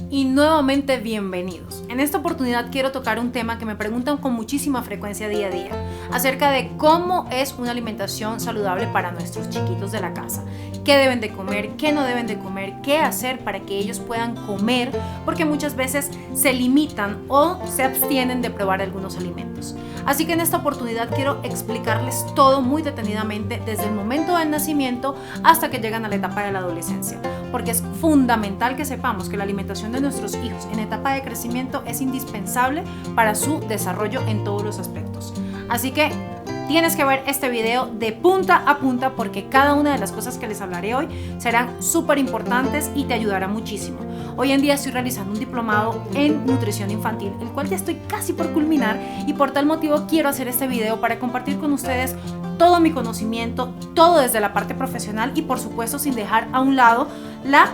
y nuevamente bienvenidos. En esta oportunidad quiero tocar un tema que me preguntan con muchísima frecuencia día a día, acerca de cómo es una alimentación saludable para nuestros chiquitos de la casa. ¿Qué deben de comer? ¿Qué no deben de comer? ¿Qué hacer para que ellos puedan comer? Porque muchas veces se limitan o se abstienen de probar algunos alimentos. Así que en esta oportunidad quiero explicarles todo muy detenidamente desde el momento del nacimiento hasta que llegan a la etapa de la adolescencia, porque es fundamental que sepamos que la alimentación de nuestros hijos en etapa de crecimiento es indispensable para su desarrollo en todos los aspectos. Así que tienes que ver este video de punta a punta porque cada una de las cosas que les hablaré hoy serán súper importantes y te ayudará muchísimo. Hoy en día estoy realizando un diplomado en nutrición infantil, el cual ya estoy casi por culminar y por tal motivo quiero hacer este video para compartir con ustedes todo mi conocimiento, todo desde la parte profesional y por supuesto sin dejar a un lado la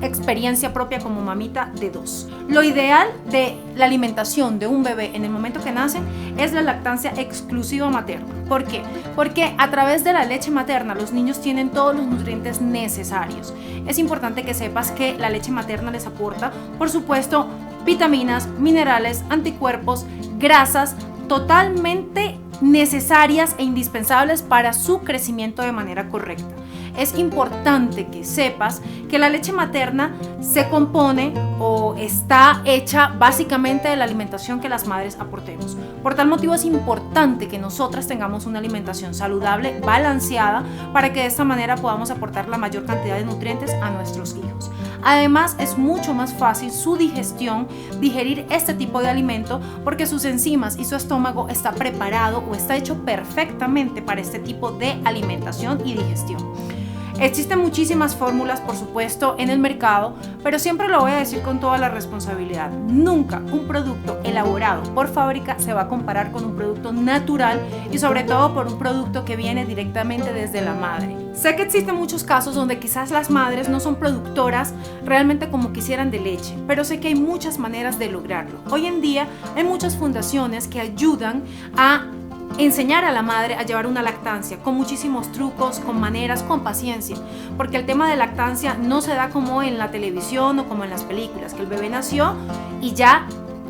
experiencia propia como mamita de 2. Lo ideal de la alimentación de un bebé en el momento que nace es la lactancia exclusiva materna. ¿Por qué? Porque a través de la leche materna los niños tienen todos los nutrientes necesarios. Es importante que sepas que la leche materna les aporta, por supuesto, vitaminas, minerales, anticuerpos, grasas totalmente necesarias e indispensables para su crecimiento de manera correcta. Es importante que sepas que la leche materna se compone o está hecha básicamente de la alimentación que las madres aportemos. Por tal motivo es importante que nosotras tengamos una alimentación saludable, balanceada, para que de esta manera podamos aportar la mayor cantidad de nutrientes a nuestros hijos. Además, es mucho más fácil su digestión, digerir este tipo de alimento, porque sus enzimas y su estómago está preparado o está hecho perfectamente para este tipo de alimentación y digestión. Existen muchísimas fórmulas, por supuesto, en el mercado, pero siempre lo voy a decir con toda la responsabilidad. Nunca un producto elaborado por fábrica se va a comparar con un producto natural y sobre todo por un producto que viene directamente desde la madre. Sé que existen muchos casos donde quizás las madres no son productoras realmente como quisieran de leche, pero sé que hay muchas maneras de lograrlo. Hoy en día hay muchas fundaciones que ayudan a enseñar a la madre a llevar una lactancia con muchísimos trucos, con maneras, con paciencia, porque el tema de lactancia no se da como en la televisión o como en las películas, que el bebé nació y ya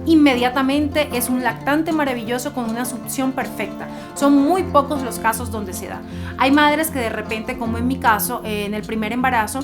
inmediatamente es un lactante maravilloso con una succión perfecta. Son muy pocos los casos donde se da. Hay madres que de repente, como en mi caso, en el primer embarazo,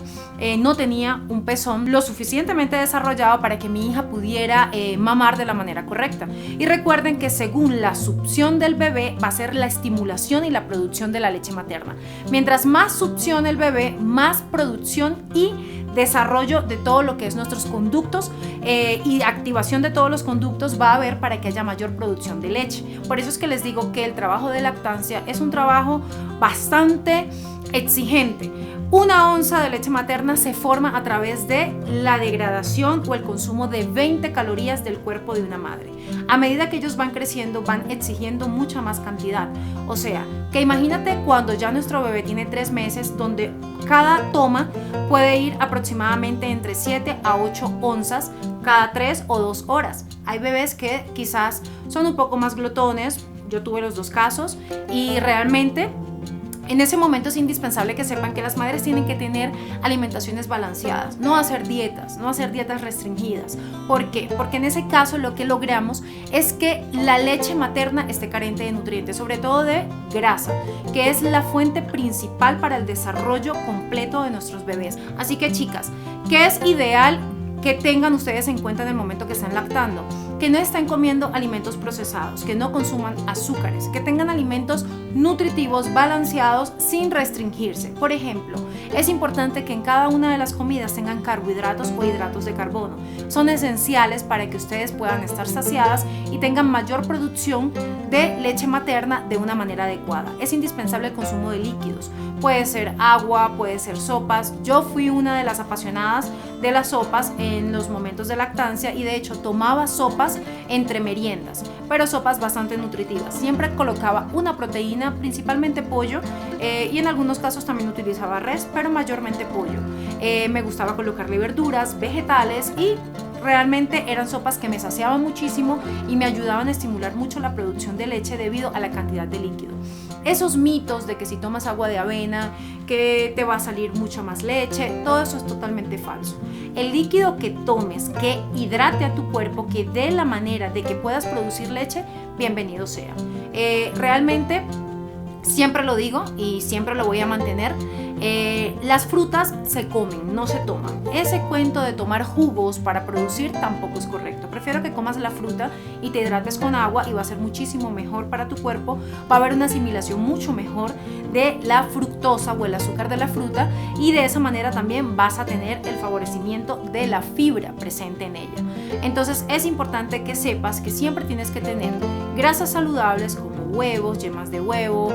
no tenía un pezón lo suficientemente desarrollado para que mi hija pudiera mamar de la manera correcta. Y recuerden que según la succión del bebé va a ser la estimulación y la producción de la leche materna. Mientras más succión el bebé, más producción y desarrollo de todo lo que es nuestros conductos y activación de todos los conductos va a haber para que haya mayor producción de leche. Por eso es que les digo que el trabajo de lactancia es un trabajo bastante exigente. Una onza de leche materna se forma a través de la degradación o el consumo de 20 calorías del cuerpo de una madre. A medida que ellos van creciendo, van exigiendo mucha más cantidad. O sea, que imagínate cuando ya nuestro bebé tiene 3 meses, donde cada toma puede ir aproximadamente entre 7 a 8 onzas cada 3 o 2 horas. Hay bebés que quizás son un poco más glotones, yo tuve los 2 casos y realmente en ese momento es indispensable que sepan que las madres tienen que tener alimentaciones balanceadas, no hacer dietas restringidas. ¿Por qué? Porque en ese caso lo que logramos es que la leche materna esté carente de nutrientes, sobre todo de grasa, que es la fuente principal para el desarrollo completo de nuestros bebés. Así que chicas, ¿qué es ideal que tengan ustedes en cuenta en el momento que están lactando? Que no estén comiendo alimentos procesados, que no consuman azúcares, que tengan alimentos nutritivos, balanceados, sin restringirse. Por ejemplo, es importante que en cada una de las comidas tengan carbohidratos o hidratos de carbono. Son esenciales para que ustedes puedan estar saciadas y tengan mayor producción de leche materna de una manera adecuada. Es indispensable el consumo de líquidos. Puede ser agua, puede ser sopas. Yo fui una de las apasionadas de las sopas en los momentos de lactancia y de hecho tomaba sopas entre meriendas, pero sopas bastante nutritivas. Siempre colocaba una proteína, principalmente pollo, y en algunos casos también utilizaba res, pero mayormente pollo. Me gustaba colocarle verduras, vegetales y realmente eran sopas que me saciaban muchísimo y me ayudaban a estimular mucho la producción de leche debido a la cantidad de líquido. esos mitos de que si tomas agua de avena, que te va a salir mucha más leche, todo eso es totalmente falso. El líquido que tomes, que hidrate a tu cuerpo, que dé la manera de que puedas producir leche, bienvenido sea. Realmente, siempre lo digo y siempre lo voy a mantener, las frutas se comen, no se toman. Ese cuento de tomar jugos para producir tampoco es correcto. Prefiero que comas la fruta y te hidrates con agua y va a ser muchísimo mejor para tu cuerpo. Va a haber una asimilación mucho mejor de la fructosa o el azúcar de la fruta y de esa manera también vas a tener el favorecimiento de la fibra presente en ella. Entonces es importante que sepas que siempre tienes que tener grasas saludables como huevos, yemas de huevo,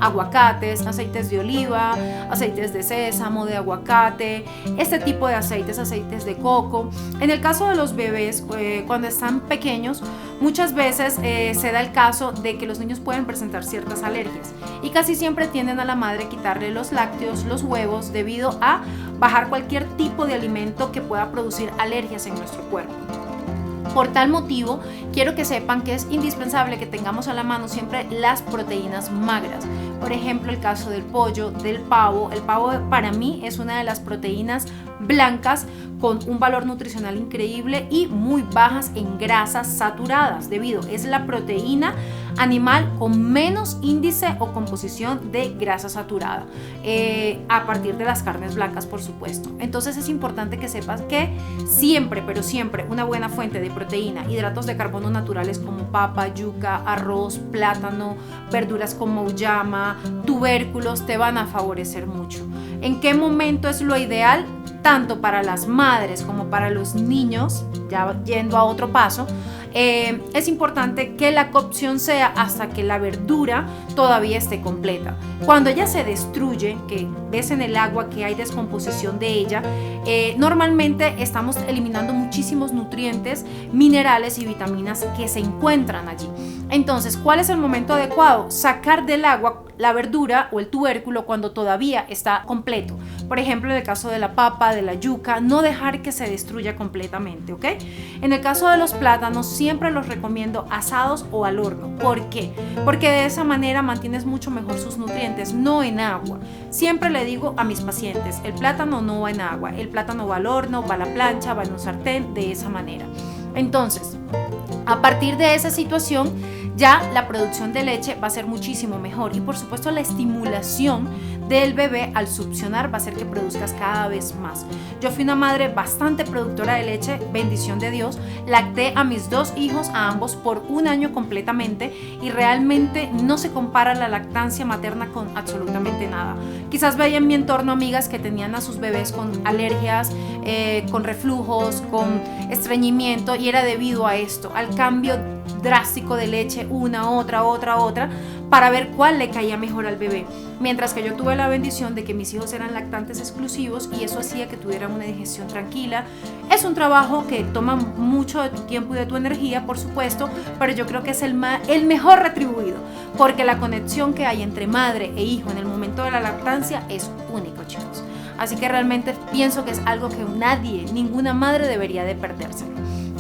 aguacates, aceites de oliva, aceites de sésamo, de aguacate, este tipo de aceites de coco. En el caso de los bebés, cuando están pequeños, muchas veces se da el caso de que los niños pueden presentar ciertas alergias y casi siempre tienden a la madre quitarle los lácteos, los huevos, debido a bajar cualquier tipo de alimento que pueda producir alergias en nuestro cuerpo. Por tal motivo, quiero que sepan que es indispensable que tengamos a la mano siempre las proteínas magras. Por ejemplo, el caso del pollo, del pavo. El pavo para mí es una de las proteínas blancas con un valor nutricional increíble y muy bajas en grasas saturadas, es la proteína animal con menos índice o composición de grasa saturada, a partir de las carnes blancas, por supuesto. Entonces es importante que sepas que siempre, pero siempre, una buena fuente de proteína, hidratos de carbono naturales como papa, yuca, arroz, plátano, verduras como uyama, tubérculos te van a favorecer mucho. ¿En qué momento es lo ideal? Tanto para las madres como para los niños, ya yendo a otro paso, es importante que la cocción sea hasta que la verdura todavía esté completa. Cuando ella se destruye, que ves en el agua que hay descomposición de ella, normalmente estamos eliminando muchísimos nutrientes, minerales y vitaminas que se encuentran allí. Entonces, ¿cuál es el momento adecuado? Sacar del agua la verdura o el tubérculo cuando todavía está completo. Por ejemplo, en el caso de la papa, de la yuca, no dejar que se destruya completamente, ¿ok? En el caso de los plátanos, siempre los recomiendo asados o al horno. ¿Por qué? Porque de esa manera mantienes mucho mejor sus nutrientes, no en agua. Siempre le digo a mis pacientes, el plátano no va en agua, el plátano va al horno, va a la plancha, va en un sartén, de esa manera. Entonces, a partir de esa situación, ya la producción de leche va a ser muchísimo mejor y por supuesto la estimulación del bebé al succionar va a hacer que produzcas cada vez más. Yo fui una madre bastante productora de leche, bendición de Dios, lacté a mis 2 hijos, a ambos por 1 año completamente y realmente no se compara la lactancia materna con absolutamente nada. Quizás veía en mi entorno amigas que tenían a sus bebés con alergias, con reflujos, con estreñimiento y era debido a esto, al cambio drástico de leche, una, otra, para ver cuál le caía mejor al bebé. Mientras que yo tuve la bendición de que mis hijos eran lactantes exclusivos y eso hacía que tuvieran una digestión tranquila. Es un trabajo que toma mucho de tu tiempo y de tu energía, por supuesto, pero yo creo que es el mejor retribuido, porque la conexión que hay entre madre e hijo en el momento de la lactancia es único, chicos. Así que realmente pienso que es algo que ninguna madre debería de perdérselo.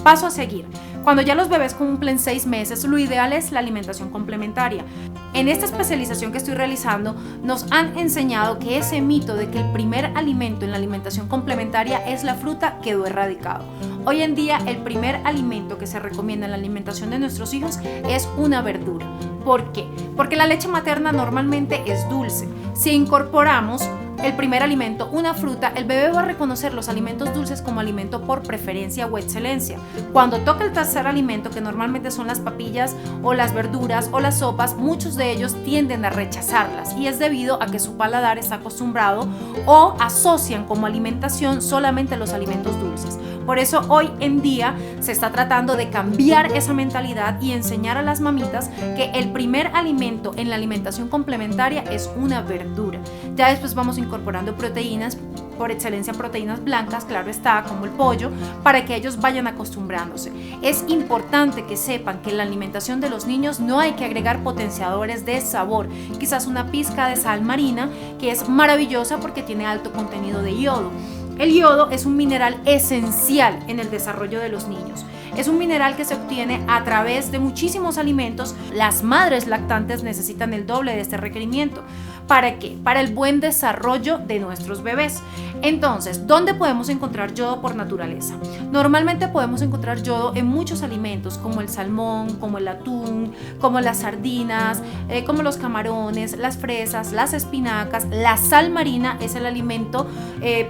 Paso a seguir. Cuando ya los bebés cumplen 6 meses, lo ideal es la alimentación complementaria. En esta especialización que estoy realizando, nos han enseñado que ese mito de que el primer alimento en la alimentación complementaria es la fruta quedó erradicado. Hoy en día, el primer alimento que se recomienda en la alimentación de nuestros hijos es una verdura. ¿Por qué? Porque la leche materna normalmente es dulce. Si incorporamos el primer alimento, una fruta, el bebé va a reconocer los alimentos dulces como alimento por preferencia o excelencia. Cuando toca el tercer alimento, que normalmente son las papillas o las verduras o las sopas, muchos de ellos tienden a rechazarlas y es debido a que su paladar está acostumbrado o asocian como alimentación solamente los alimentos dulces. Por eso hoy en día se está tratando de cambiar esa mentalidad y enseñar a las mamitas que el primer alimento en la alimentación complementaria es una verdura. Ya después vamos incorporando proteínas, por excelencia proteínas blancas, claro está, como el pollo, para que ellos vayan acostumbrándose. Es importante que sepan que en la alimentación de los niños no hay que agregar potenciadores de sabor, quizás una pizca de sal marina, que es maravillosa porque tiene alto contenido de yodo. El yodo es un mineral esencial en el desarrollo de los niños. Es un mineral que se obtiene a través de muchísimos alimentos. Las madres lactantes necesitan el doble de este requerimiento. ¿Para qué? Para el buen desarrollo de nuestros bebés. Entonces, ¿dónde podemos encontrar yodo por naturaleza? Normalmente podemos encontrar yodo en muchos alimentos, como el salmón, como el atún, como las sardinas, como los camarones, las fresas, las espinacas. La sal marina es el alimento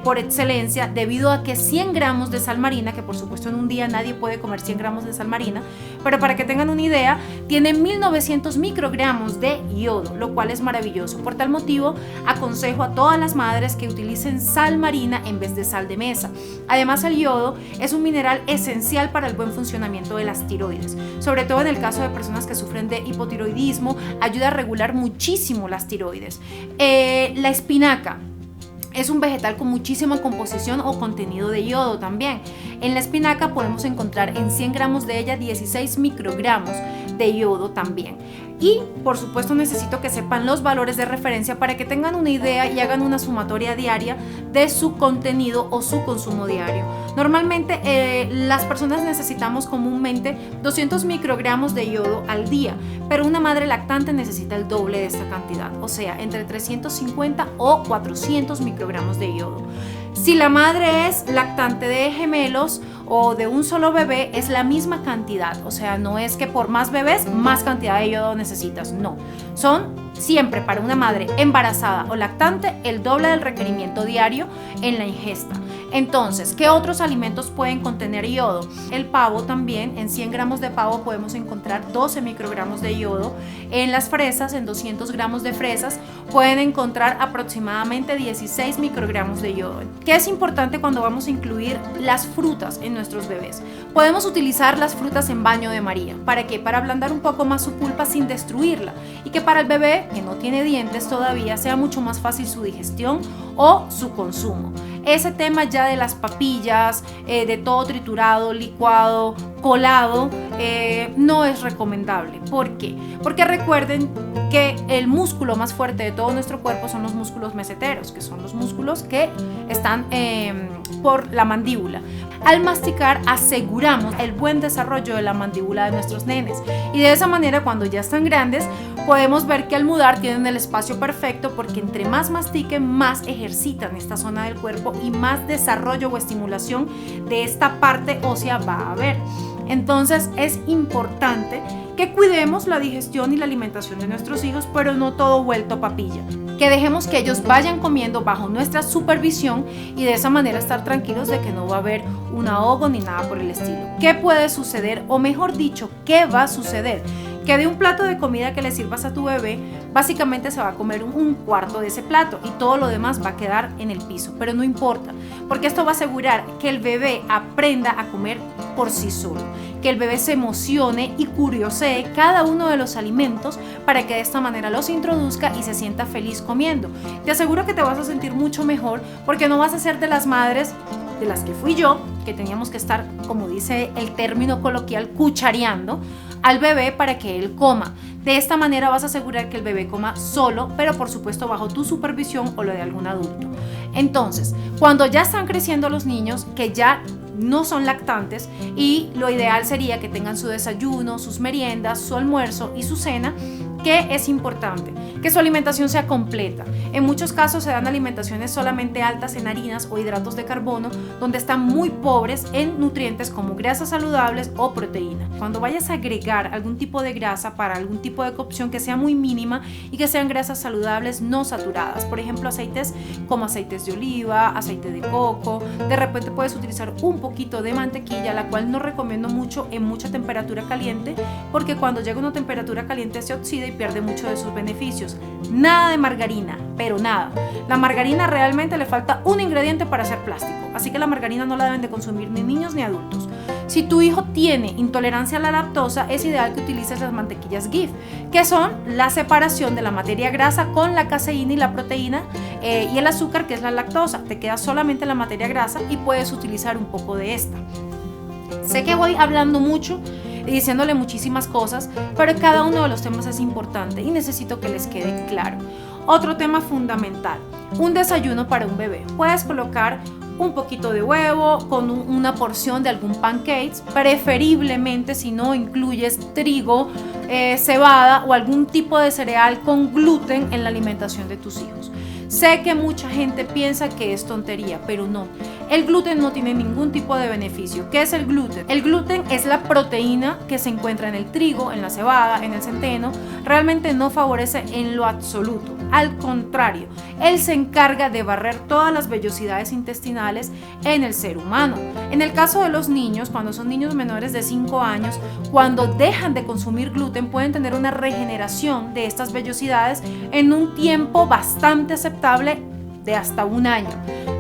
por excelencia, debido a que 100 gramos de sal marina, que por supuesto en un día nadie puede comer 100 gramos de sal marina, pero para que tengan una idea, tiene 1900 microgramos de yodo, lo cual es maravilloso. Por tal motivo, aconsejo a todas las madres que utilicen sal marina en vez de sal de mesa. Además, el yodo es un mineral esencial para el buen funcionamiento de las tiroides, sobre todo en el caso de personas que sufren de hipotiroidismo. Ayuda a regular muchísimo las tiroides. La espinaca es un vegetal con muchísima composición o contenido de yodo también. En la espinaca podemos encontrar en 100 gramos de ella 16 microgramos de yodo también. Y por supuesto necesito que sepan los valores de referencia para que tengan una idea y hagan una sumatoria diaria de su contenido o su consumo diario. Normalmente las personas necesitamos comúnmente 200 microgramos de yodo al día, pero una madre lactante necesita el doble de esta cantidad, o sea, entre 350 o 400 microgramos de yodo. Si la madre es lactante de gemelos o de un solo bebé, es la misma cantidad, o sea, no es que por más bebés más cantidad de yodo necesitas, no, son siempre para una madre embarazada o lactante el doble del requerimiento diario en la ingesta. Entonces, ¿qué otros alimentos pueden contener yodo? El pavo también. En 100 gramos de pavo podemos encontrar 12 microgramos de yodo. En las fresas, en 200 gramos de fresas, pueden encontrar aproximadamente 16 microgramos de yodo. ¿Qué es importante cuando vamos a incluir las frutas en nuestros bebés? Podemos utilizar las frutas en baño de María. ¿Para qué? Para ablandar un poco más su pulpa sin destruirla, y que para el bebé que no tiene dientes todavía sea mucho más fácil su digestión o su consumo. Ese tema ya de las papillas, de todo triturado, licuado, colado, no es recomendable. ¿Por qué? Porque recuerden que el músculo más fuerte de todo nuestro cuerpo son los músculos meseteros, que son los músculos que están por la mandíbula. Al masticar aseguramos el buen desarrollo de la mandíbula de nuestros nenes, y de esa manera cuando ya están grandes podemos ver que al mudar tienen el espacio perfecto, porque entre más mastiquen más ejercitan esta zona del cuerpo y más desarrollo o estimulación de esta parte ósea va a haber. Entonces es importante que cuidemos la digestión y la alimentación de nuestros hijos, pero no todo vuelto papilla. Que dejemos que ellos vayan comiendo bajo nuestra supervisión, y de esa manera estar tranquilos de que no va a haber un ahogo ni nada por el estilo. ¿Qué puede suceder? O mejor dicho, ¿qué va a suceder? Que de un plato de comida que le sirvas a tu bebé, básicamente se va a comer un cuarto de ese plato y todo lo demás va a quedar en el piso. Pero no importa, porque esto va a asegurar que el bebé aprenda a comer por sí solo, que el bebé se emocione y curiosee cada uno de los alimentos para que de esta manera los introduzca y se sienta feliz comiendo. Te aseguro que te vas a sentir mucho mejor, porque no vas a ser de las madres de las que fui yo, que teníamos que estar, como dice el término coloquial, cuchareando al bebé para que él coma. De esta manera vas a asegurar que el bebé coma solo, pero por supuesto bajo tu supervisión o la de algún adulto. Entonces, cuando ya están creciendo los niños, que ya no son lactantes, y lo ideal sería que tengan su desayuno, sus meriendas, su almuerzo y su cena, ¿qué es importante? Que su alimentación sea completa. En muchos casos se dan alimentaciones solamente altas en harinas o hidratos de carbono, donde están muy pobres en nutrientes como grasas saludables o proteína. Cuando vayas a agregar algún tipo de grasa para algún tipo de cocción, que sea muy mínima y que sean grasas saludables no saturadas. Por ejemplo, aceites como aceites de oliva, aceite de coco. De repente puedes utilizar un poquito de mantequilla, la cual no recomiendo mucho en mucha temperatura caliente, porque cuando llega una temperatura caliente se oxida y pierde mucho de sus beneficios. Nada de margarina, pero nada. La margarina realmente le falta un ingrediente para hacer plástico, así que la margarina no la deben de consumir ni niños ni adultos. Si tu hijo tiene intolerancia a la lactosa, es ideal que utilices las mantequillas GIF, que son la separación de la materia grasa con la caseína y la proteína y el azúcar, que es la lactosa. Te queda solamente la materia grasa y puedes utilizar un poco de esta. Sé que voy hablando mucho y diciéndole muchísimas cosas, pero cada uno de los temas es importante y necesito que les quede claro. Otro tema fundamental: un desayuno para un bebé. Puedes colocar un poquito de huevo, con una porción de algún pancakes, preferiblemente si no incluyes trigo, cebada o algún tipo de cereal con gluten en la alimentación de tus hijos. Sé que mucha gente piensa que es tontería, pero no. El gluten no tiene ningún tipo de beneficio. ¿Qué es el gluten? El gluten es la proteína que se encuentra en el trigo, en la cebada, en el centeno. Realmente no favorece en lo absoluto. Al contrario, él se encarga de barrer todas las vellosidades intestinales en el ser humano. En el caso de los niños, cuando son niños menores de 5 años, cuando dejan de consumir gluten, pueden tener una regeneración de estas vellosidades en un tiempo bastante aceptable de hasta 1 año.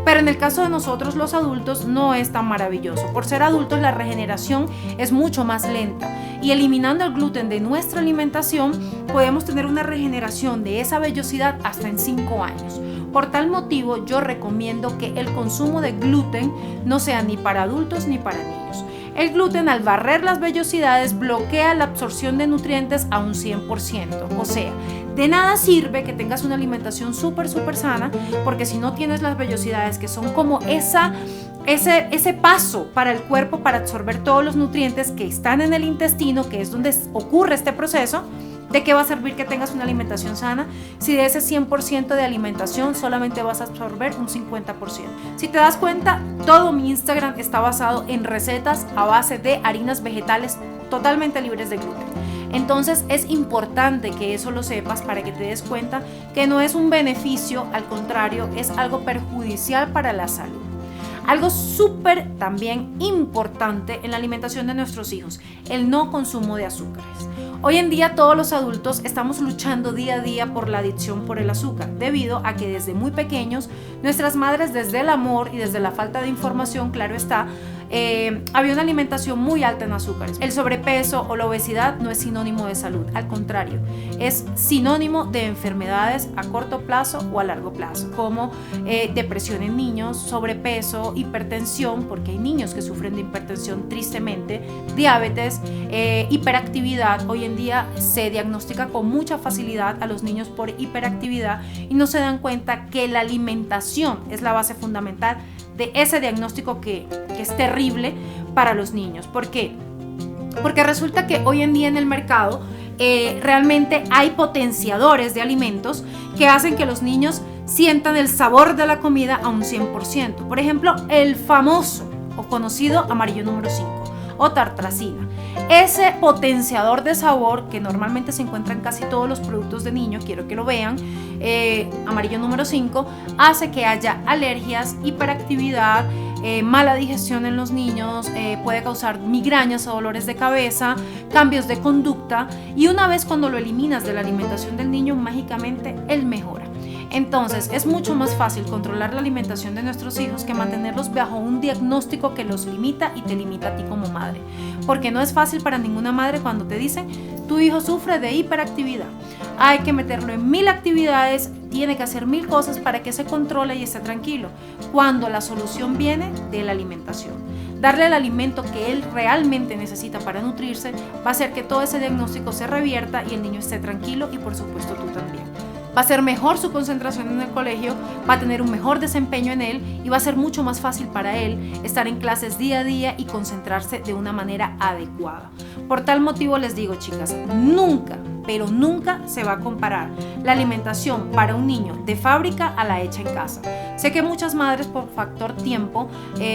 Pero en el caso de nosotros los adultos no es tan maravilloso. Por ser adultos la regeneración es mucho más lenta y eliminando el gluten de nuestra alimentación podemos tener una regeneración de esa vellosidad hasta en 5 años. Por tal motivo yo recomiendo que el consumo de gluten no sea ni para adultos ni para niños. El gluten al barrer las vellosidades bloquea la absorción de nutrientes a un 100%, o sea, de nada sirve que tengas una alimentación súper sana, porque si no tienes las vellosidades que son como ese paso para el cuerpo para absorber todos los nutrientes que están en el intestino, que es donde ocurre este proceso, ¿de qué va a servir que tengas una alimentación sana si de ese 100% de alimentación solamente vas a absorber un 50%? Si te das cuenta, todo mi Instagram está basado en recetas a base de harinas vegetales totalmente libres de gluten. Entonces es importante que eso lo sepas para que te des cuenta que no es un beneficio, al contrario, es algo perjudicial para la salud. Algo súper también importante en la alimentación de nuestros hijos, el no consumo de azúcares. Hoy en día todos los adultos estamos luchando día a día por la adicción por el azúcar, debido a que desde muy pequeños nuestras madres, desde el amor y desde la falta de información, claro está, había una alimentación muy alta en azúcares. El sobrepeso o la obesidad no es sinónimo de salud, al contrario, es sinónimo de enfermedades a corto plazo o a largo plazo, como depresión en niños, sobrepeso, hipertensión, porque hay niños que sufren de hipertensión tristemente, diabetes, hiperactividad. Hoy en día se diagnostica con mucha facilidad a los niños por hiperactividad y no se dan cuenta que la alimentación es la base fundamental de ese diagnóstico que es terrible para los niños. ¿Por qué? Porque resulta que hoy en día en el mercado realmente hay potenciadores de alimentos que hacen que los niños sientan el sabor de la comida a un 100%. Por ejemplo, el famoso o conocido amarillo número 5 o tartrazina. Ese potenciador de sabor que normalmente se encuentra en casi todos los productos de niño, quiero que lo vean, amarillo número 5, hace que haya alergias, hiperactividad, mala digestión en los niños, puede causar migrañas o dolores de cabeza, cambios de conducta, y una vez cuando lo eliminas de la alimentación del niño, mágicamente él mejora. Entonces es mucho más fácil controlar la alimentación de nuestros hijos que mantenerlos bajo un diagnóstico que los limita y te limita a ti como madre, porque no es fácil para ninguna madre cuando te dicen tu hijo sufre de hiperactividad, hay que meterlo en 1000 actividades, tiene que hacer 1000 cosas para que se controle y esté tranquilo, cuando la solución viene de la alimentación. Darle el alimento que él realmente necesita para nutrirse va a hacer que todo ese diagnóstico se revierta y el niño esté tranquilo, y por supuesto tú también. Va a ser mejor su concentración en el colegio, va a tener un mejor desempeño en él y va a ser mucho más fácil para él estar en clases día a día y concentrarse de una manera adecuada. Por tal motivo les digo, chicas, nunca, pero nunca se va a comparar la alimentación para un niño de fábrica a la hecha en casa. Sé que muchas madres por factor tiempo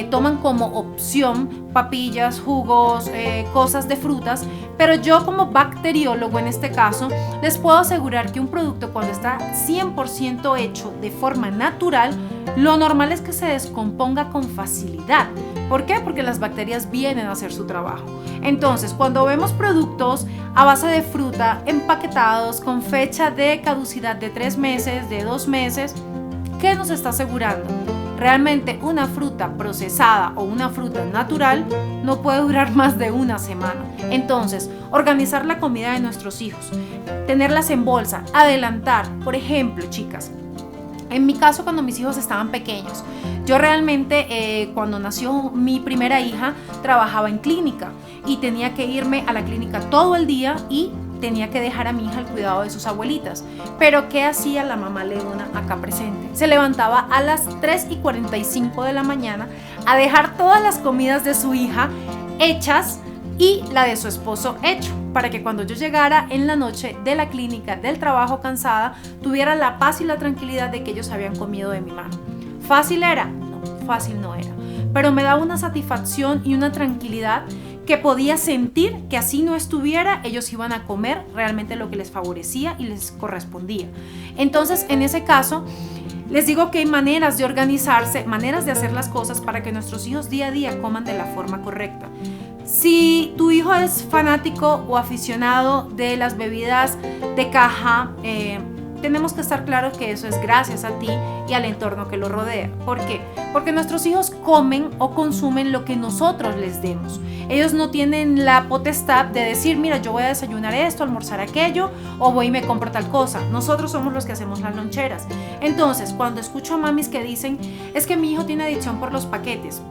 toman como opción papillas, jugos, cosas de frutas, pero yo como bacteriólogo en este caso les puedo asegurar que un producto cuando está 100% hecho de forma natural, lo normal es que se descomponga con facilidad. ¿Por qué? Porque las bacterias vienen a hacer su trabajo. Entonces, cuando vemos productos a base de fruta empaquetados con fecha de caducidad de 3 meses, de 2 meses, ¿qué nos está asegurando? Realmente una fruta procesada o una fruta natural no puede durar más de 1 semana. Entonces, organizar la comida de nuestros hijos, tenerlas en bolsa, adelantar. Por ejemplo, chicas, en mi caso cuando mis hijos estaban pequeños, yo realmente cuando nació mi primera hija trabajaba en clínica y tenía que irme a la clínica todo el día y tenía que dejar a mi hija al cuidado de sus abuelitas. Pero ¿qué hacía la mamá leona acá presente? Se levantaba a las 3:45 de la mañana a dejar todas las comidas de su hija hechas y la de su esposo hecho, para que cuando yo llegara en la noche de la clínica, del trabajo cansada, tuviera la paz y la tranquilidad de que ellos habían comido de mi mano. ¿Fácil era? No, fácil no era, pero me daba una satisfacción y una tranquilidad que podía sentir que así no estuviera, ellos iban a comer realmente lo que les favorecía y les correspondía. Entonces, en ese caso, les digo que hay maneras de organizarse, maneras de hacer las cosas para que nuestros hijos día a día coman de la forma correcta. Si tu hijo es fanático o aficionado de las bebidas de caja, tenemos que estar claros que eso es gracias a ti y al entorno que lo rodea. ¿Por qué? Porque nuestros hijos comen o consumen lo que nosotros les demos. Ellos no tienen la potestad de decir, mira, yo voy a desayunar esto, almorzar aquello, o voy y me compro tal cosa. Nosotros somos los que hacemos las loncheras. Entonces, cuando escucho a mamis que dicen, es que mi hijo tiene adicción por los paquetes.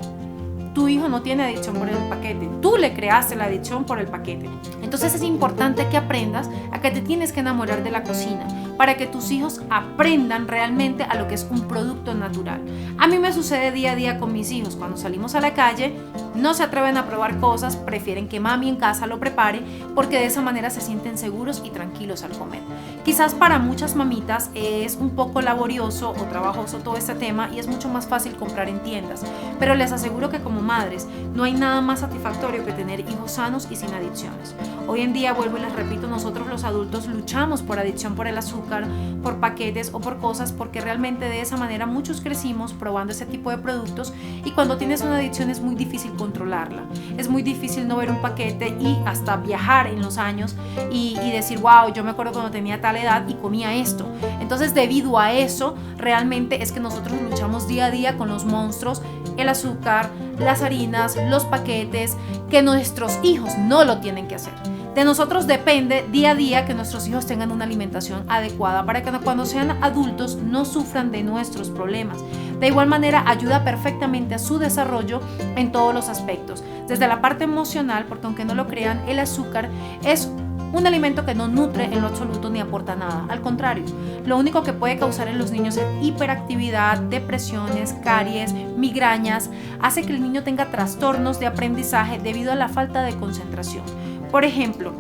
Tu hijo no tiene adicción por el paquete, tú le creaste la adicción por el paquete. Entonces es importante que aprendas a que te tienes que enamorar de la cocina para que tus hijos aprendan realmente a lo que es un producto natural. A mí me sucede día a día con mis hijos. Cuando salimos a la calle, no se atreven a probar cosas, prefieren que mami en casa lo prepare porque de esa manera se sienten seguros y tranquilos al comer. Quizás para muchas mamitas es un poco laborioso o trabajoso todo este tema y es mucho más fácil comprar en tiendas, pero les aseguro que como madres no hay nada más satisfactorio que tener hijos sanos y sin adicciones. Hoy en día, vuelvo y les repito, nosotros los adultos luchamos por adicción por el azúcar, por paquetes o por cosas porque realmente de esa manera muchos crecimos probando ese tipo de productos y cuando tienes una adicción es muy difícil controlarla. Es muy difícil no ver un paquete y hasta viajar en los años y decir, wow, yo me acuerdo cuando tenía tal edad y comía esto. Entonces, debido a eso, realmente es que nosotros luchamos día a día con los monstruos, el azúcar, las harinas, los paquetes, que nuestros hijos no lo tienen que hacer. De nosotros depende día a día que nuestros hijos tengan una alimentación adecuada para que cuando sean adultos no sufran de nuestros problemas. De igual manera, ayuda perfectamente a su desarrollo en todos los aspectos, desde la parte emocional, porque aunque no lo crean, el azúcar es un alimento que no nutre en lo absoluto ni aporta nada. Al contrario, lo único que puede causar en los niños es hiperactividad, depresiones, caries, migrañas, hace que el niño tenga trastornos de aprendizaje debido a la falta de concentración. Por ejemplo,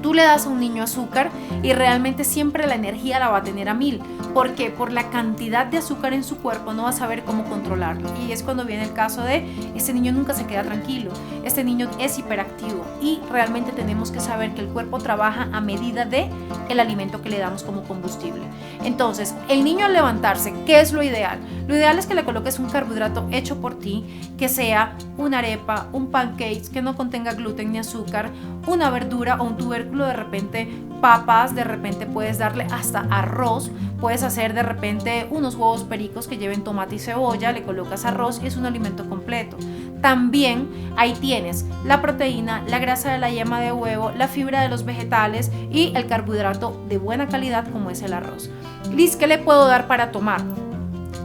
tú le das a un niño azúcar y realmente siempre la energía la va a tener a 1000. ¿Por qué? Por la cantidad de azúcar en su cuerpo no va a saber cómo controlarlo. Y es cuando viene el caso de este niño nunca se queda tranquilo, este niño es hiperactivo y realmente tenemos que saber que el cuerpo trabaja a medida de el alimento que le damos como combustible. Entonces, el niño al levantarse, ¿qué es lo ideal? Lo ideal es que le coloques un carbohidrato hecho por ti, que sea una arepa, un pancake que no contenga gluten ni azúcar, una verdura o un tubérculo, de repente papas, de repente puedes darle hasta arroz, puedes hacer de repente unos huevos pericos que lleven tomate y cebolla, le colocas arroz y es un alimento completo. También ahí tienes la proteína, la grasa de la yema de huevo, la fibra de los vegetales y el carbohidrato de buena calidad como es el arroz. Liz, ¿qué le puedo dar para tomar?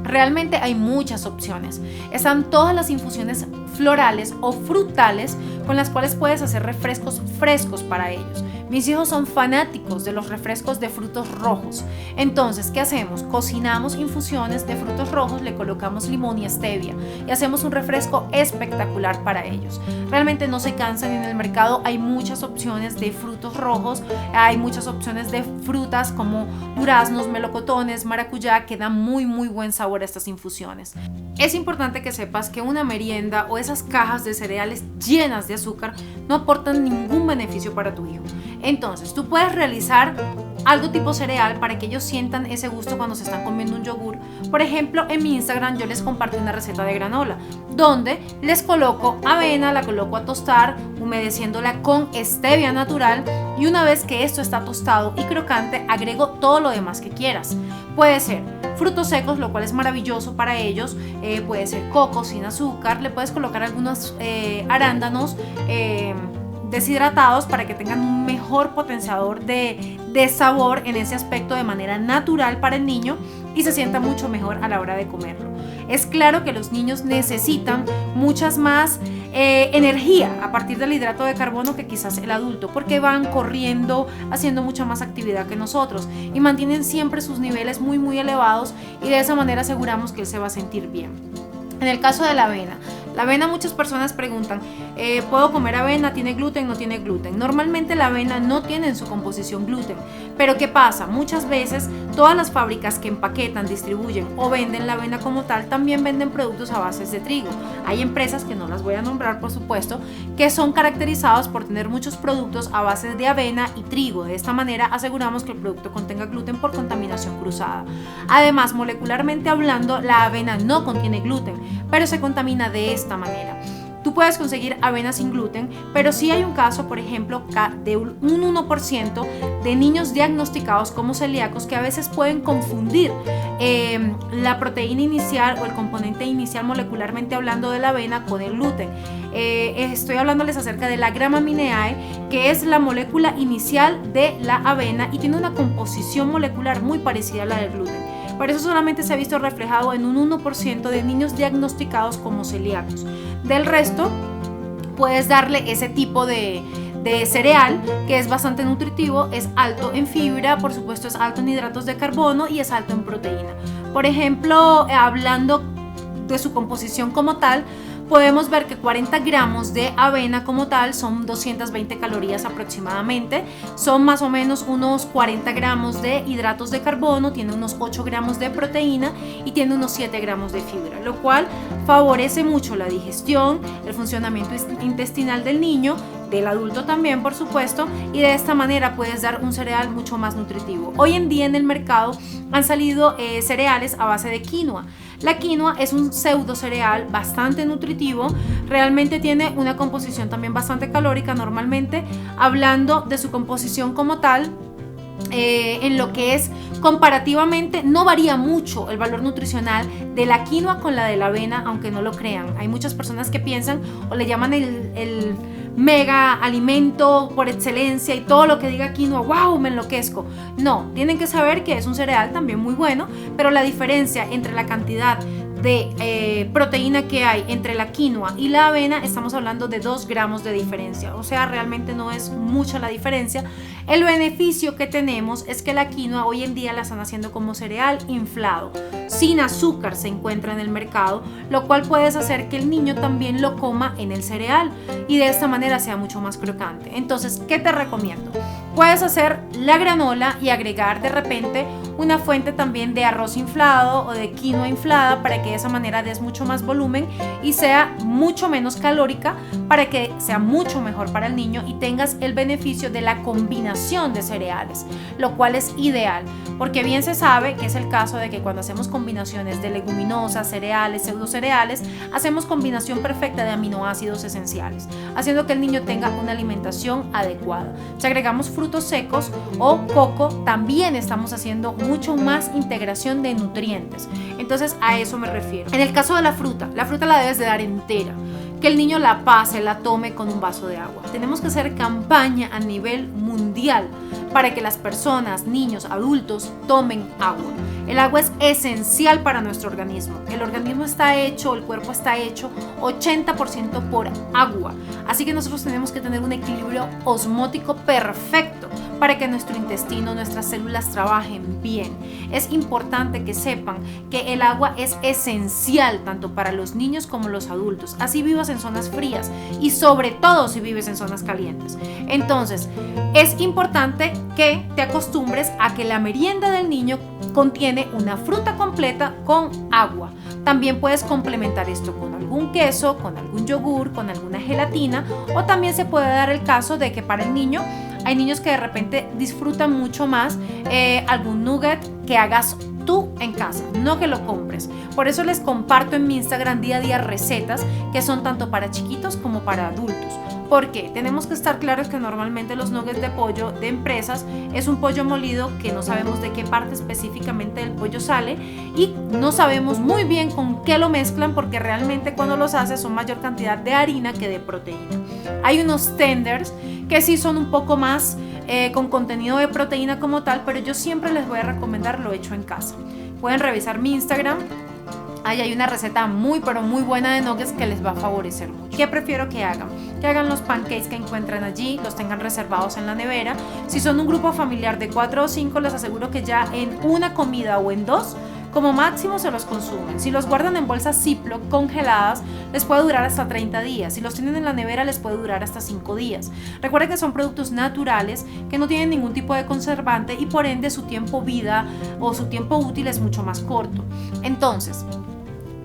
Realmente hay muchas opciones. Están todas las infusiones florales o frutales con las cuales puedes hacer refrescos frescos para ellos. Mis hijos son fanáticos de los refrescos de frutos rojos. Entonces, ¿qué hacemos? Cocinamos infusiones de frutos rojos, le colocamos limón y stevia y hacemos un refresco espectacular para ellos. Realmente no se cansan. En el mercado hay muchas opciones de frutos rojos, hay muchas opciones de frutas como duraznos, melocotones, maracuyá, que dan muy buen sabor a estas infusiones. Es importante que sepas que una merienda o esas cajas de cereales llenas de azúcar no aportan ningún beneficio para tu hijo. Entonces, tú puedes realizar algo tipo cereal para que ellos sientan ese gusto cuando se están comiendo un yogur. Por ejemplo, en mi Instagram yo les compartí una receta de granola donde les coloco avena, la coloco a tostar, humedeciéndola con stevia natural, y una vez que esto está tostado y crocante, agrego todo lo demás que quieras. Puede ser frutos secos, lo cual es maravilloso para ellos, puede ser coco sin azúcar, le puedes colocar algunos arándanos deshidratados para que tengan un mejor potenciador de sabor en ese aspecto de manera natural para el niño y se sienta mucho mejor a la hora de comerlo. Es claro que los niños necesitan muchas más energía a partir del hidrato de carbono que quizás el adulto, porque van corriendo, haciendo mucha más actividad que nosotros y mantienen siempre sus niveles muy elevados, y de esa manera aseguramos que él se va a sentir bien. En el caso de la avena muchas personas preguntan, ¿puedo comer avena? ¿Tiene gluten? ¿No tiene gluten? Normalmente la avena no tiene en su composición gluten, pero ¿qué pasa? Muchas veces todas las fábricas que empaquetan, distribuyen o venden la avena como tal también venden productos a bases de trigo. Hay empresas, que no las voy a nombrar por supuesto, que son caracterizadas por tener muchos productos a base de avena y trigo. De esta manera aseguramos que el producto contenga gluten por contaminación cruzada. Además, molecularmente hablando, la avena no contiene gluten, pero se contamina de esta manera. Tú puedes conseguir avena sin gluten, pero sí hay un caso, por ejemplo, de un 1% de niños diagnosticados como celíacos que a veces pueden confundir la proteína inicial o el componente inicial molecularmente hablando de la avena con el gluten. Estoy hablándoles acerca de la Gramineae, que es la molécula inicial de la avena y tiene una composición molecular muy parecida a la del gluten. Por eso solamente se ha visto reflejado en un 1% de niños diagnosticados como celíacos. Del resto, puedes darle ese tipo de cereal que es bastante nutritivo, es alto en fibra, por supuesto es alto en hidratos de carbono y es alto en proteína. Por ejemplo, hablando de su composición como tal, podemos ver que 40 gramos de avena como tal son 220 calorías aproximadamente, son más o menos unos 40 gramos de hidratos de carbono, tiene unos 8 gramos de proteína y tiene unos 7 gramos de fibra, lo cual favorece mucho la digestión, el funcionamiento intestinal del niño, del adulto también por supuesto, y de esta manera puedes dar un cereal mucho más nutritivo. Hoy en día en el mercado han salido cereales a base de quinoa. La quinoa es un pseudo cereal bastante nutritivo, realmente tiene una composición también bastante calórica. Normalmente, hablando de su composición como tal, en lo que es comparativamente, no varía mucho el valor nutricional de la quinoa con la de la avena, aunque no lo crean. Hay muchas personas que piensan o le llaman el mega alimento por excelencia y todo lo que diga quinoa, wow, me enloquezco. No, tienen que saber que es un cereal también muy bueno, pero la diferencia entre la cantidad de proteína que hay entre la quinoa y la avena, estamos hablando de 2 gramos de diferencia, o sea, realmente no es mucha la diferencia. El beneficio que tenemos es que la quinoa hoy en día la están haciendo como cereal inflado, sin azúcar se encuentra en el mercado, lo cual puedes hacer que el niño también lo coma en el cereal y de esta manera sea mucho más crocante. Entonces, ¿qué te recomiendo? Puedes hacer la granola y agregar de repente una fuente también de arroz inflado o de quinoa inflada para que de esa manera des mucho más volumen y sea mucho menos calórica, para que sea mucho mejor para el niño y tengas el beneficio de la combinación de cereales, lo cual es ideal, porque bien se sabe que es el caso de que cuando hacemos combinaciones de leguminosas, cereales, pseudocereales, hacemos combinación perfecta de aminoácidos esenciales, haciendo que el niño tenga una alimentación adecuada. Si agregamos frutos secos o coco, también estamos haciendo mucho más integración de nutrientes. Entonces a eso me refiero. En el caso de la fruta la debes de dar entera, que el niño la pase, la tome con un vaso de agua. Tenemos que hacer campaña a nivel mundial para que las personas, niños, adultos tomen agua. El agua es esencial para nuestro organismo. El organismo está hecho, el cuerpo está hecho 80% por agua. Así que nosotros tenemos que tener un equilibrio osmótico perfecto para que nuestro intestino, nuestras células trabajen bien. Es importante que sepan que el agua es esencial tanto para los niños como los adultos, así vivas en zonas frías y sobre todo si vives en zonas calientes. Entonces, es importante que te acostumbres a que la merienda del niño contiene una fruta completa con agua. También puedes complementar esto con algún queso, con algún yogur, con alguna gelatina, o también se puede dar el caso de que para el niño, hay niños que de repente disfrutan mucho más algún nugget que hagas tú en casa, no que lo compres. Por eso les comparto en mi Instagram día a día recetas que son tanto para chiquitos como para adultos. Porque tenemos que estar claros que normalmente los nuggets de pollo de empresas es un pollo molido que no sabemos de qué parte específicamente del pollo sale y no sabemos muy bien con qué lo mezclan, porque realmente cuando los haces son mayor cantidad de harina que de proteína. Hay unos tenders que sí son un poco más con contenido de proteína como tal, pero yo siempre les voy a recomendar lo hecho en casa. Pueden revisar mi Instagram Ahí hay una receta muy pero muy buena de nuggets que les va a favorecer mucho. ¿Qué prefiero que hagan? Que hagan los pancakes que encuentran allí, los tengan reservados en la nevera. Si son un grupo familiar de 4 o 5, les aseguro que ya en una comida o en 2 como máximo se los consumen. Si los guardan en bolsas Ziploc congeladas, les puede durar hasta 30 días. Si los tienen en la nevera, les puede durar hasta 5 días. Recuerden que son productos naturales, que no tienen ningún tipo de conservante y por ende su tiempo vida o su tiempo útil es mucho más corto. Entonces,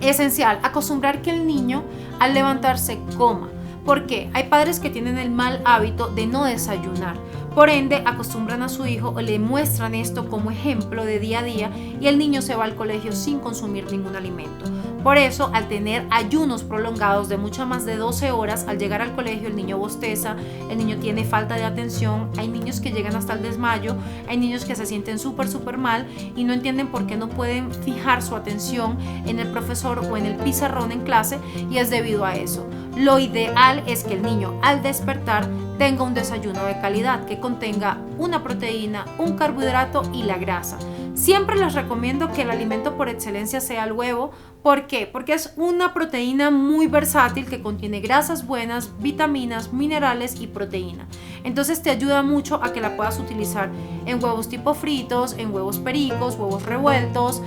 esencial, acostumbrar que el niño al levantarse coma. ¿Por qué? Hay padres que tienen el mal hábito de no desayunar. Por ende, acostumbran a su hijo o le muestran esto como ejemplo de día a día y el niño se va al colegio sin consumir ningún alimento. Por eso, al tener ayunos prolongados de mucho más de 12 horas, al llegar al colegio el niño bosteza, el niño tiene falta de atención, hay niños que llegan hasta el desmayo, hay niños que se sienten súper mal y no entienden por qué no pueden fijar su atención en el profesor o en el pizarrón en clase y es debido a eso. Lo ideal es que el niño al despertar tenga un desayuno de calidad que contenga una proteína, un carbohidrato y la grasa. Siempre les recomiendo que el alimento por excelencia sea el huevo. ¿Por qué? Porque es una proteína muy versátil que contiene grasas buenas, vitaminas, minerales y proteína. Entonces te ayuda mucho a que la puedas utilizar en huevos tipo fritos, en huevos pericos, huevos revueltos.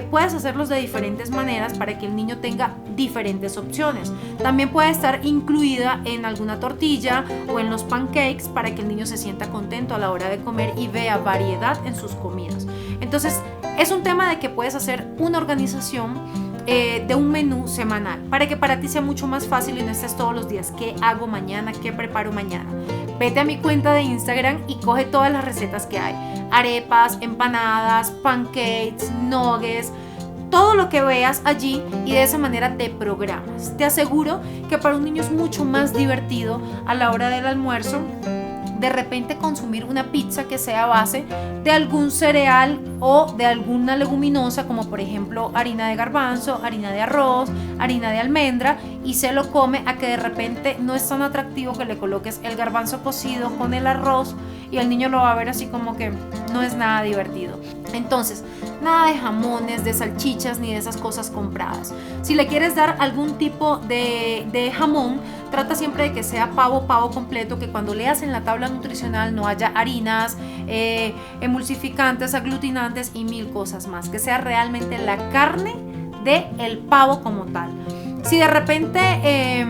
Puedes hacerlos de diferentes maneras para que el niño tenga diferentes opciones. También puede estar incluida en alguna tortilla o en los pancakes para que el niño se sienta contento a la hora de comer y vea variedad en sus comidas. Entonces es un tema de que puedes hacer una organización de un menú semanal para que para ti sea mucho más fácil y no estés todos los días qué hago mañana, qué preparo mañana. Vete a mi cuenta de Instagram y coge todas las recetas que hay: arepas, empanadas, pancakes, nuggets, todo lo que veas allí y de esa manera te programas. Te aseguro que para un niño es mucho más divertido a la hora del almuerzo de repente consumir una pizza que sea a base de algún cereal o de alguna leguminosa, como por ejemplo harina de garbanzo, harina de arroz, harina de almendra, y se lo come, a que de repente no es tan atractivo que le coloques el garbanzo cocido con el arroz y el niño lo va a ver así como que no es nada divertido. Entonces, nada de jamones, de salchichas ni de esas cosas compradas. Si le quieres dar algún tipo de jamón, trata siempre de que sea pavo completo, que cuando leas en la tabla nutricional no haya harinas, emulsificantes, aglutinantes y mil cosas más, que sea realmente la carne del pavo como tal. Si de repente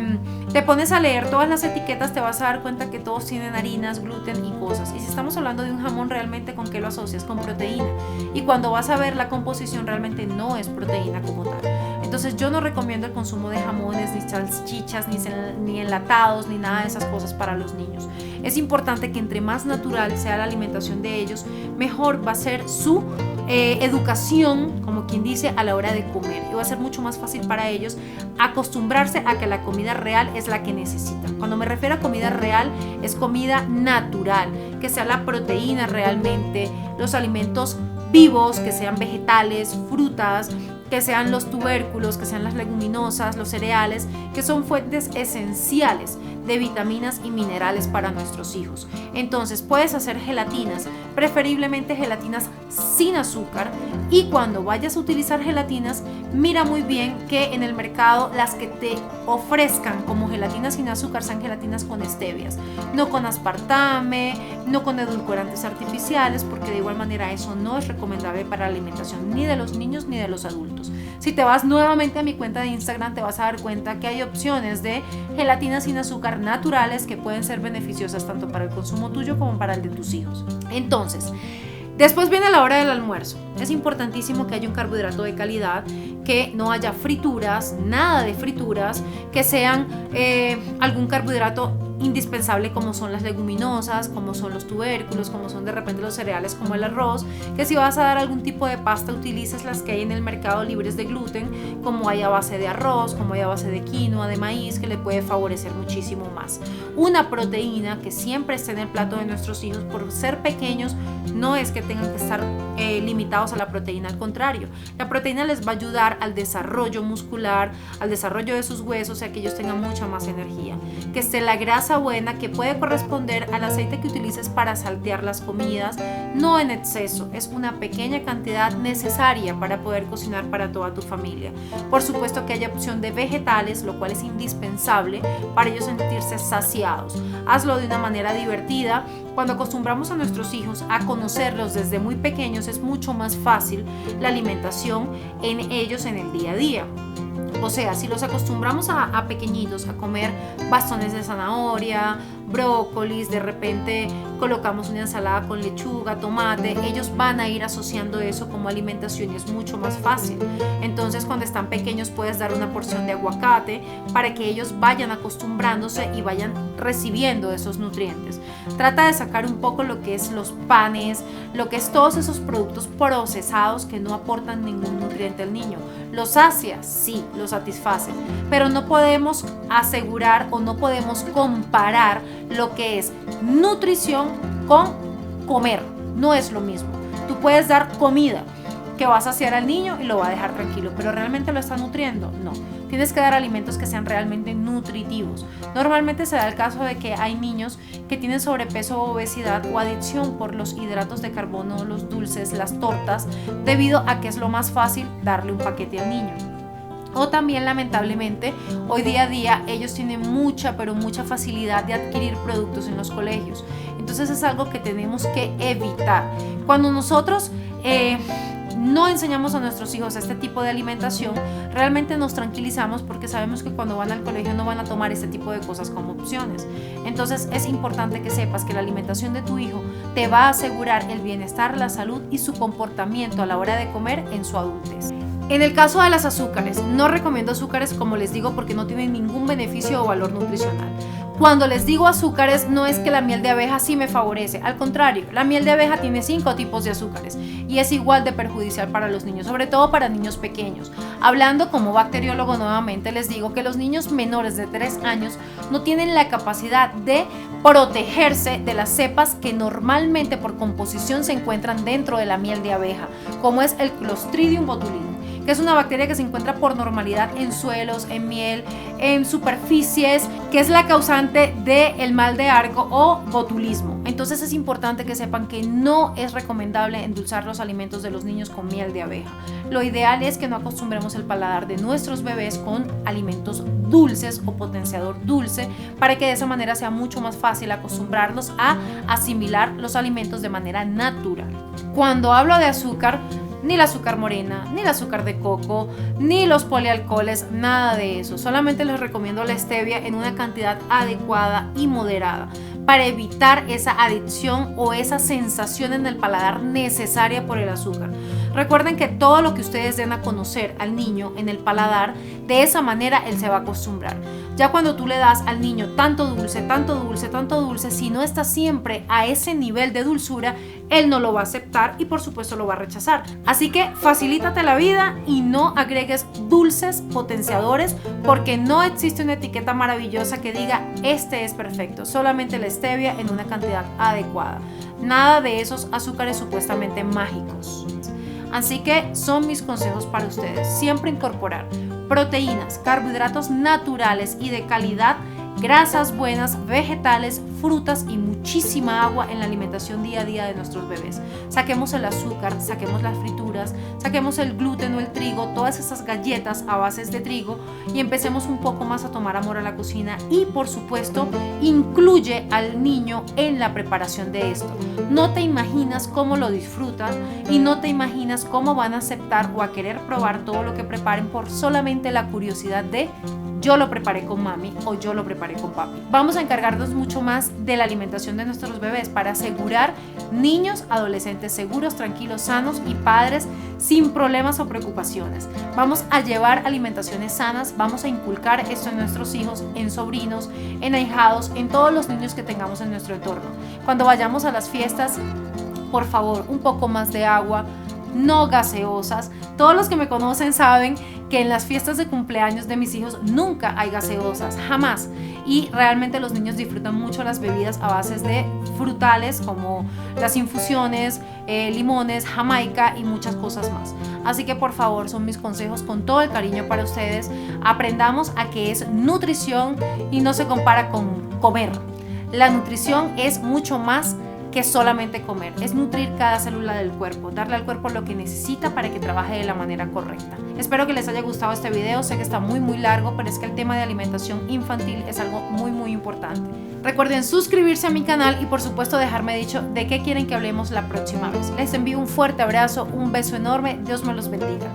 te pones a leer todas las etiquetas, te vas a dar cuenta que todos tienen harinas, gluten y cosas. Y si estamos hablando de un jamón, realmente ¿con qué lo asocias? Con proteína. Y cuando vas a ver la composición, realmente no es proteína como tal. Entonces yo no recomiendo el consumo de jamones, ni salchichas, ni enlatados, ni nada de esas cosas para los niños. Es importante que entre más natural sea la alimentación de ellos, mejor va a ser su educación, como quien dice, a la hora de comer. Y va a ser mucho más fácil para ellos acostumbrarse a que la comida real es la que necesitan. Cuando me refiero a comida real, es comida natural, que sea la proteína realmente, los alimentos vivos, que sean vegetales, frutas, que sean los tubérculos, que sean las leguminosas, los cereales, que son fuentes esenciales de vitaminas y minerales para nuestros hijos. Entonces puedes hacer gelatinas, preferiblemente gelatinas sin azúcar, y cuando vayas a utilizar gelatinas, mira muy bien que en el mercado las que te ofrezcan como gelatinas sin azúcar sean gelatinas con stevias, no con aspartame, no con edulcorantes artificiales, porque de igual manera eso no es recomendable para la alimentación ni de los niños ni de los adultos. Si te vas nuevamente a mi cuenta de Instagram, te vas a dar cuenta que hay opciones de gelatinas sin azúcar naturales que pueden ser beneficiosas tanto para el consumo tuyo como para el de tus hijos. Entonces, después viene la hora del almuerzo. Es importantísimo que haya un carbohidrato de calidad, que no haya frituras, nada de frituras, que sean algún carbohidrato indispensable, como son las leguminosas, como son los tubérculos, como son de repente los cereales como el arroz, que si vas a dar algún tipo de pasta utilices las que hay en el mercado libres de gluten, como hay a base de arroz, como hay a base de quinoa, de maíz, que le puede favorecer muchísimo más. Una proteína que siempre esté en el plato de nuestros hijos. Por ser pequeños no es que tengan que estar limitados a la proteína, al contrario, la proteína les va a ayudar al desarrollo muscular, al desarrollo de sus huesos, y a que ellos tengan mucha más energía. Que esté la grasa grasa buena que puede corresponder al aceite que utilices para saltear las comidas, no en exceso, es una pequeña cantidad necesaria para poder cocinar para toda tu familia. Por supuesto que haya opción de vegetales, lo cual es indispensable para ellos sentirse saciados. Hazlo de una manera divertida. Cuando acostumbramos a nuestros hijos a conocerlos desde muy pequeños, es mucho más fácil la alimentación en ellos en el día a día. O sea, si los acostumbramos a pequeñitos a comer bastones de zanahoria, brócolis, de repente colocamos una ensalada con lechuga, tomate, ellos van a ir asociando eso como alimentación y es mucho más fácil. Entonces, cuando están pequeños puedes dar una porción de aguacate para que ellos vayan acostumbrándose y vayan recibiendo esos nutrientes. Trata de sacar un poco lo que es los panes, lo que es todos esos productos procesados que no aportan ningún nutriente al niño. ¿Los sacia? Sí, los satisface, pero no podemos asegurar o no podemos comparar lo que es nutrición con comer. No es lo mismo. Tú puedes dar comida que va a saciar al niño y lo va a dejar tranquilo, pero ¿realmente lo está nutriendo? No. Tienes que dar alimentos que sean realmente nutritivos. Normalmente se da el caso de que hay niños que tienen sobrepeso, obesidad o adicción por los hidratos de carbono, los dulces, las tortas, debido a que es lo más fácil darle un paquete al niño. O también, lamentablemente, hoy día a día ellos tienen mucha, pero mucha facilidad de adquirir productos en los colegios. Entonces es algo que tenemos que evitar. Cuando nosotros no enseñamos a nuestros hijos este tipo de alimentación, realmente nos tranquilizamos porque sabemos que cuando van al colegio no van a tomar este tipo de cosas como opciones. Entonces es importante que sepas que la alimentación de tu hijo te va a asegurar el bienestar, la salud y su comportamiento a la hora de comer en su adultez. En el caso de las azúcares, no recomiendo azúcares, como les digo, porque no tienen ningún beneficio o valor nutricional. Cuando les digo azúcares, no es que la miel de abeja sí me favorece, al contrario, la miel de abeja tiene 5 tipos de azúcares y es igual de perjudicial para los niños, sobre todo para niños pequeños. Hablando como bacteriólogo nuevamente, les digo que los niños menores de 3 años no tienen la capacidad de protegerse de las cepas que normalmente por composición se encuentran dentro de la miel de abeja, como es el Clostridium botulinum, que es una bacteria que se encuentra por normalidad en suelos, en miel, en superficies, que es la causante del mal de Charcot o botulismo. Entonces es importante que sepan que no es recomendable endulzar los alimentos de los niños con miel de abeja. Lo ideal es que no acostumbremos el paladar de nuestros bebés con alimentos dulces o potenciador dulce, para que de esa manera sea mucho más fácil acostumbrarlos a asimilar los alimentos de manera natural. Cuando hablo de azúcar, ni el azúcar morena, ni el azúcar de coco, ni los polialcoholes, nada de eso. Solamente les recomiendo la stevia en una cantidad adecuada y moderada para evitar esa adicción o esa sensación en el paladar necesaria por el azúcar. Recuerden que todo lo que ustedes den a conocer al niño en el paladar, de esa manera él se va a acostumbrar. Ya cuando tú le das al niño tanto dulce, tanto dulce, tanto dulce, si no está siempre a ese nivel de dulzura, él no lo va a aceptar y por supuesto lo va a rechazar. Así que facilítate la vida y no agregues dulces potenciadores, porque no existe una etiqueta maravillosa que diga este es perfecto, solamente la stevia en una cantidad adecuada. Nada de esos azúcares supuestamente mágicos. Así que son mis consejos para ustedes. Siempre incorporar proteínas, carbohidratos naturales y de calidad, grasas buenas, vegetales, frutas y muchísima agua en la alimentación día a día de nuestros bebés. Saquemos el azúcar, saquemos las frituras, saquemos el gluten o el trigo, todas esas galletas a bases de trigo, y empecemos un poco más a tomar amor a la cocina y por supuesto incluye al niño en la preparación de esto. No te imaginas cómo lo disfrutan y no te imaginas cómo van a aceptar o a querer probar todo lo que preparen por solamente la curiosidad de yo lo preparé con mami o yo lo preparé con papi. Vamos a encargarnos mucho más de la alimentación de nuestros bebés para asegurar niños, adolescentes seguros, tranquilos, sanos y padres sin problemas o preocupaciones. Vamos a llevar alimentaciones sanas, vamos a inculcar esto en nuestros hijos, en sobrinos, en ahijados, en todos los niños que tengamos en nuestro entorno. Cuando vayamos a las fiestas, por favor, un poco más de agua, no gaseosas. Todos los que me conocen saben que en las fiestas de cumpleaños de mis hijos nunca hay gaseosas, jamás. y realmente los niños disfrutan mucho las bebidas a bases de frutales como las infusiones, limones, jamaica y muchas cosas más. Así que por favor, son mis consejos con todo el cariño para ustedes. Aprendamos a que es nutrición y no se compara con comer. La nutrición es mucho más que solamente comer, es nutrir cada célula del cuerpo, darle al cuerpo lo que necesita para que trabaje de la manera correcta. Espero que les haya gustado este video, sé que está muy largo, pero es que el tema de alimentación infantil es algo muy importante. Recuerden suscribirse a mi canal y por supuesto dejarme dicho de qué quieren que hablemos la próxima vez. Les envío un fuerte abrazo, un beso enorme, Dios me los bendiga.